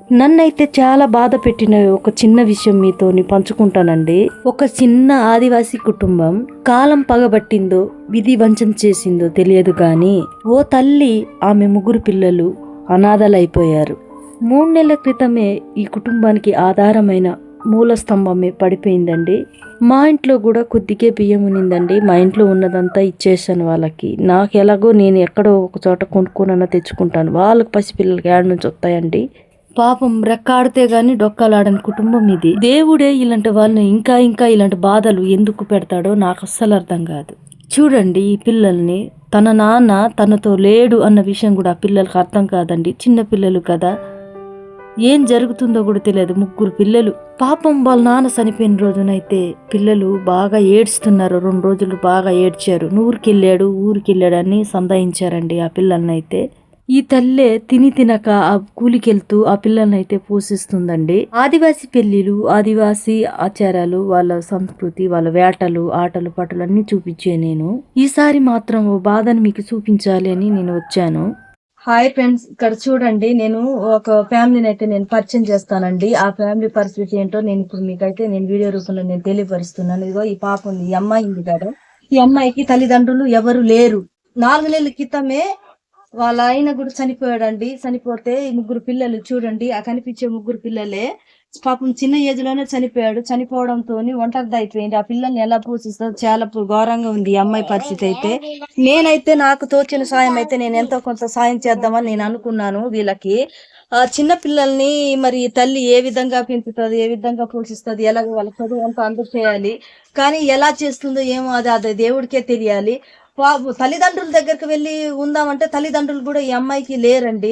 నన్నైతే చాలా బాధ పెట్టిన ఒక చిన్న విషయం మీతోని పంచుకుంటానండి. ఒక చిన్న ఆదివాసీ కుటుంబం కాలం పగబట్టిందో విధి వంచన చేసిందో తెలియదు గాని ఓ తల్లి ఆమె 3 పిల్లలు అనాథలైపోయారు. 3 నెలల క్రితమే ఈ కుటుంబానికి ఆధారమైన మూల స్తంభమే పడిపోయిందండి. మా ఇంట్లో కూడా కొద్దిగే బియ్యం ఉన్నిందండి. మా ఇంట్లో ఉన్నదంతా ఇచ్చేసాను వాళ్ళకి. నాకు ఎలాగో నేను ఎక్కడో ఒక చోట కొనుక్కోనన్నా తెచ్చుకుంటాను. వాళ్ళకి పసిపిల్లలకి ఏడ నుంచి వస్తాయండి. పాపం రెక్కాడితే గాని డొక్కలాడని కుటుంబం ఇది. దేవుడే ఇలాంటి వాళ్ళని ఇంకా ఇలాంటి బాధలు ఎందుకు పెడతాడో నాకు అస్సలు అర్థం కాదు. చూడండి, ఈ పిల్లల్ని తన నాన్న తనతో లేడు అన్న విషయం కూడా ఆ పిల్లలకు అర్థం కాదండి. చిన్న పిల్లలు కదా, ఏం జరుగుతుందో కూడా తెలియదు. 3 పిల్లలు. పాపం వాళ్ళ నాన్న చనిపోయిన రోజునైతే పిల్లలు బాగా ఏడ్చుతున్నారు. 2 రోజులు బాగా ఏడ్చారు. ఊరికెళ్ళాడు అని సందాయించారండి ఆ పిల్లల్నైతే. ఈ తల్లే తినక ఆ కూలికెళ్తూ ఆ పిల్లల్నైతే పోషిస్తుందండి. ఆదివాసీ పెళ్లిలు, ఆదివాసీ ఆచారాలు, వాళ్ళ సంస్కృతి, వాళ్ళ వేటలు, ఆటలు పాటలు అన్ని చూపించే నేను ఈసారి మాత్రం ఓ బాధను మీకు చూపించాలి అని నేను వచ్చాను. హాయ్ ఫ్రెండ్స్, ఇక్కడ చూడండి, నేను ఒక ఫ్యామిలీని అయితే నేను పరిచయం చేస్తానండి. ఆ ఫ్యామిలీ పరిస్థితి ఏంటో నేను ఇప్పుడు మీకైతే నేను వీడియో రూపంలో నేను తెలియపరుస్తున్నాను. ఇదిగో ఈ పాప ఉంది, ఈ అమ్మాయి ఉంది కదా. ఈ అమ్మాయికి తల్లిదండ్రులు ఎవరు లేరు. 4 నెలల క్రితమే వాళ్ళ ఆయన కూడా చనిపోయాడండి. చనిపోతే ఈ 3 పిల్లలు చూడండి, ఆ కనిపించే 3 పిల్లలే. పాపం చిన్న ఏజ్ లోనే చనిపోయాడు. చనిపోవడంతో ఒంటరిది అయిపోయింది. ఆ పిల్లల్ని ఎలా పోషిస్తారు, చాలా ఘోరంగా ఉంది ఈ అమ్మాయి పరిస్థితి అయితే. నేనైతే నాకు తోచిన సాయం అయితే నేను ఎంతో కొంత సాయం చేద్దామని నేను అనుకున్నాను వీళ్ళకి. ఆ చిన్న పిల్లల్ని మరి తల్లి ఏ విధంగా పెంచుతుంది, ఏ విధంగా పోషిస్తుంది, ఎలాగో వాళ్ళ చదువు అంతా అందచేయాలి. కానీ ఎలా చేస్తుందో ఏమో అది దేవుడికే తెలియాలి. తల్లిదండ్రుల దగ్గరికి వెళ్ళి ఉందామంటే తల్లిదండ్రులు కూడా ఈ అమ్మాయికి లేరండి.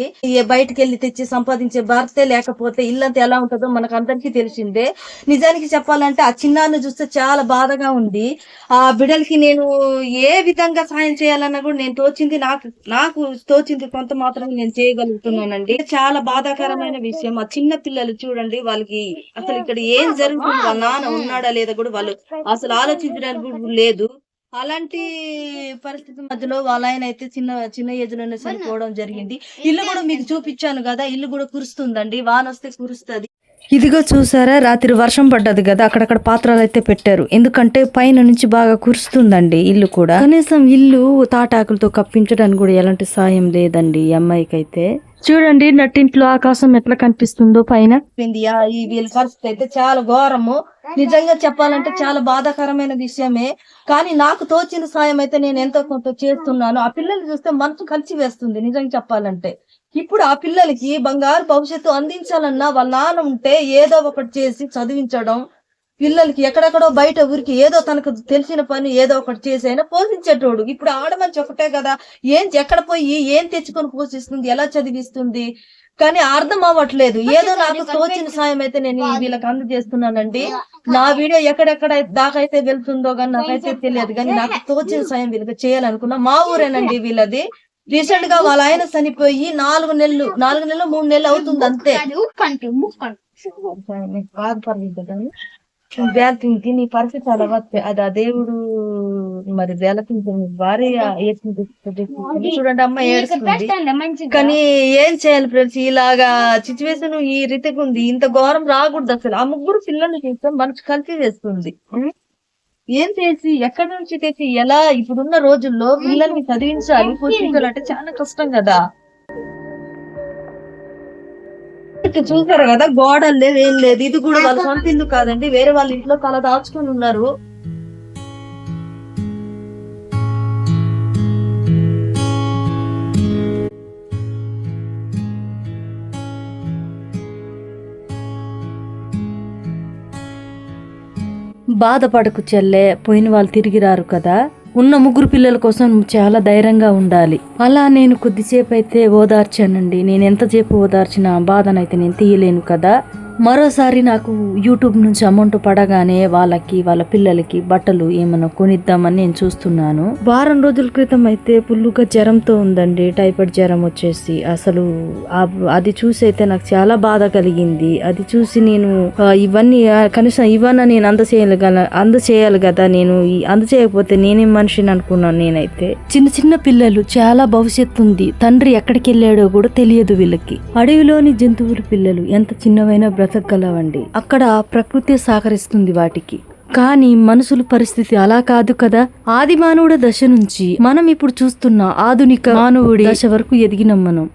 బయటకు వెళ్ళి తెచ్చి సంపాదించే భర్తే లేకపోతే ఇల్లంతా ఎలా ఉంటుందో మనకు అందరికీ తెలిసిందే. నిజానికి చెప్పాలంటే ఆ చిన్నాన్ని చూస్తే చాలా బాధగా ఉంది. ఆ బిడ్డలకి నేను ఏ విధంగా సాయం చేయాలన్నా కూడా నేను తోచింది నాకు తోచింది కొంత మాత్రం నేను చేయగలుగుతున్నానండి. చాలా బాధాకరమైన విషయం. ఆ చిన్న పిల్లలు చూడండి, వాళ్ళకి అసలు ఇక్కడ ఏం జరుగుతుంది, వాళ్ళ నాన్న ఉన్నాడా లేదా కూడా వాళ్ళు అసలు ఆలోచించడానికి కూడా లేదు. అలాంటి పరిస్థితి మధ్యలో వాళ్ళ ఆయన అయితే చిన్న ఏజ్ లోనే చనిపోవడం జరిగింది. ఇల్లు కూడా మీకు చూపించాను కదా, ఇల్లు కూడా కురుస్తుందండి. వాన వస్తే కురుస్తుంది. ఇదిగో చూసారా, రాత్రి వర్షం పడ్డది కదా, అక్కడక్కడ పాత్రలు అయితే పెట్టారు. ఎందుకంటే పైన నుంచి బాగా కురుస్తుందండి ఇల్లు కూడా. కనీసం ఇల్లు తాటాకులతో కప్పించడానికి కూడా ఎలాంటి సాయం లేదండి ఈ అమ్మాయికి అయితే. చూడండి, నట్టింట్లో ఆకాశం ఎట్లా కనిపిస్తుందో పైన. ఈ వీళ్ళ పరిస్థితి అయితే చాలా ఘోరము. నిజంగా చెప్పాలంటే చాలా బాధాకరమైన విషయమే. కానీ నాకు తోచిన సాయం అయితే నేను ఎంతో కొంత చేస్తున్నాను. ఆ పిల్లల్ని చూస్తే మనసు కలిసి వేస్తుంది నిజంగా చెప్పాలంటే. ఇప్పుడు ఆ పిల్లలకి బంగారు భవిష్యత్తు అందించాలన్నా వాళ్ళ నాన్న ఉంటే ఏదో ఒకటి చేసి చదివించడం, పిల్లలకి ఎక్కడెక్కడో బయట ఊరికి ఏదో తనకు తెలిసిన పని ఏదో ఒకటి చేసి అయినా పోషించేటోడు. ఇప్పుడు ఆడమని ఒకటే కదా, ఎక్కడ పోయి ఏం తెచ్చుకొని పోషిస్తుంది, ఎలా చదివిస్తుంది, కానీ అర్థం అవ్వట్లేదు. ఏదో నాకు తోచిన సాయం అయితే నేను వీళ్ళకి అందజేస్తున్నానండి. నా వీడియో ఎక్కడెక్కడ దాకైతే వెళ్తుందో కానీ నాకైతే తెలియదు, కానీ నాకు తోచిన సాయం వీళ్ళకి చేయాలనుకున్నా. మా ఊరేనండి వీళ్ళది. రీసెంట్ గా వాళ్ళ ఆయన చనిపోయి 4 నెలలు 3 నెలలు అవుతుంది అంతే. వేలకించి నీ పరిస్థితి అలా అది ఆ దేవుడు మరి వేలకించి భారీ చూడండి, అమ్మ ఏడుస్తుంది. కానీ ఏం చేయాలి ఫ్రెండ్స్, ఇలాగా సిచ్యువేషన్ ఈ రీతిగా ఉంది. ఇంత ఘోరం రాకూడదు అసలు. ఆ 3 పిల్లల్ని చూస్తే మనసు కలిసి వేస్తుంది. ఏం చేసి ఎక్కడి నుంచి తెచ్చి ఎలా ఇప్పుడున్న రోజుల్లో పిల్లల్ని చదివించాలి, పోషించాలంటే చాలా కష్టం కదా. చూసారు కదా, గోడలు లేదు, ఏం లేదు. ఇది కూడా వాళ్ళ సొంత ఇల్లు కాదండి, వేరే వాళ్ళ ఇంట్లో తల దాచుకొని ఉన్నారు. బాధపడకు చెల్లె, పోయిన వాళ్ళు తిరిగి రారు కదా. ఉన్న 3 పిల్లల కోసం చాలా ధైర్యంగా ఉండాలి. అలా నేను కొద్దిసేపు అయితే ఓదార్చానండి. నేను ఎంతసేపు ఓదార్చిన బాధనైతే నేను తీయలేను కదా. మరోసారి నాకు యూట్యూబ్ నుంచి అమౌంట్ పడగానే వాళ్ళ పిల్లలకి బట్టలు ఏమైనా కొనిద్దామని నేను చూస్తున్నాను. వారం రోజుల క్రితం అయితే ఫుల్లుగా జ్వరంతో ఉందండి, టైఫాయిడ్ జ్వరం వచ్చేసి. అసలు అది చూసి అయితే నాకు చాలా బాధ కలిగింది. అది చూసి నేను ఇవన్నీ కనీసం ఇవన్నా నేను అందచేయాలి కదా, నేను అందచేయకపోతే నేనేం మనిషిని అనుకున్నాను. నేనైతే చిన్న పిల్లలు, చాలా భవిష్యత్తు ఉంది. తండ్రి ఎక్కడికి వెళ్ళాడో కూడా తెలియదు వీళ్ళకి. అడవిలోని జంతువుల పిల్లలు ఎంత చిన్నవైనా బ్రతకగలవండి. అక్కడ ప్రకృతి సహకరిస్తుంది వాటికి. కానీ మనుషుల పరిస్థితి అలా కాదు కదా. ఆది మానవుడి దశ నుంచి మనం ఇప్పుడు చూస్తున్న ఆధునిక మానవుడి దశ వరకు ఎదిగినాం మనం.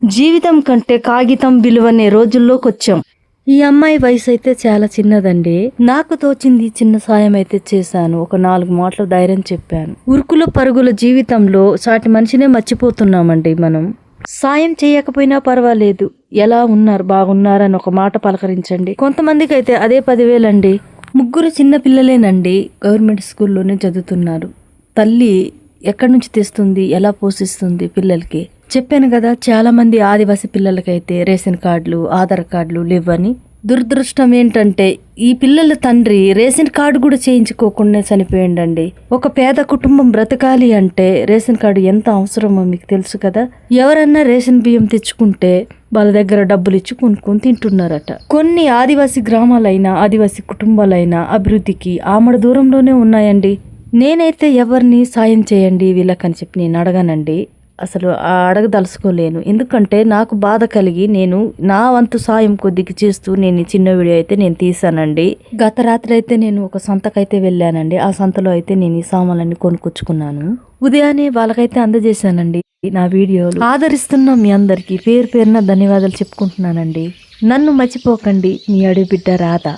జీవితం కంటే కాగితం విలువనే రోజుల్లోకి వచ్చాం. ఈ అమ్మాయి వయసు అయితే చాలా చిన్నదండి. నాకు తోచింది చిన్న సాయం అయితే చేశాను. ఒక 4 మాటలు ధైర్యం చెప్పాను. ఉరుకుల పరుగుల జీవితంలో సాటి మనిషినే మర్చిపోతున్నామండి మనం. సాయం చేయకపోయినా పర్వాలేదు, ఎలా ఉన్నారు, బాగున్నారని ఒక మాట పలకరించండి. కొంతమందికి అయితే అదే 10,000 అండి. 3 చిన్న పిల్లలేనండి, గవర్నమెంట్ స్కూల్లోనే చదువుతున్నారు. తల్లి ఎక్కడి నుంచి తెస్తుంది, ఎలా పోషిస్తుంది పిల్లలకి? చెప్పాను కదా, చాలా మంది ఆదివాసీ పిల్లలకైతే రేషన్ కార్డులు, ఆధార్ కార్డులు లేవని. దురదృష్టం ఏంటంటే ఈ పిల్లల తండ్రి రేషన్ కార్డు కూడా చేయించుకోకుండా చనిపోయిండండి. ఒక పేద కుటుంబం బ్రతకాలి అంటే రేషన్ కార్డు ఎంత అవసరమో మీకు తెలుసు కదా. ఎవరన్నా రేషన్ బియ్యం తెచ్చుకుంటే వాళ్ళ దగ్గర డబ్బులు ఇచ్చి కొనుక్కొని తింటున్నారట. కొన్ని ఆదివాసీ గ్రామాలైనా ఆదివాసీ కుటుంబాలైనా అభివృద్ధికి ఆమడ దూరంలోనే ఉన్నాయండి. నేనైతే ఎవరిని సాయం చేయండి వీళ్ళకని చెప్పి నేను అడగనండి. అసలు అడగదలుచుకోలేను. ఎందుకంటే నాకు బాధ కలిగి నేను నా వంతు సాయం కొద్దిగా చేస్తూ నేను చిన్న వీడియో అయితే నేను తీసానండి. గత రాత్రి అయితే నేను ఒక సంతకైతే వెళ్ళానండి. ఆ సంతలో అయితే నేను ఈ సామాన్లన్నీ కొనుక్కొచ్చుకున్నాను. ఉదయాన్నే వాళ్ళకైతే అందజేశానండి నా వీడియోలు. ఆదరిస్తున్న మీ అందరికీ పేరు పేరున ధన్యవాదాలు చెప్పుకుంటున్నానండి. నన్ను మర్చిపోకండి, మీ అడవి బిడ్డ రాధ.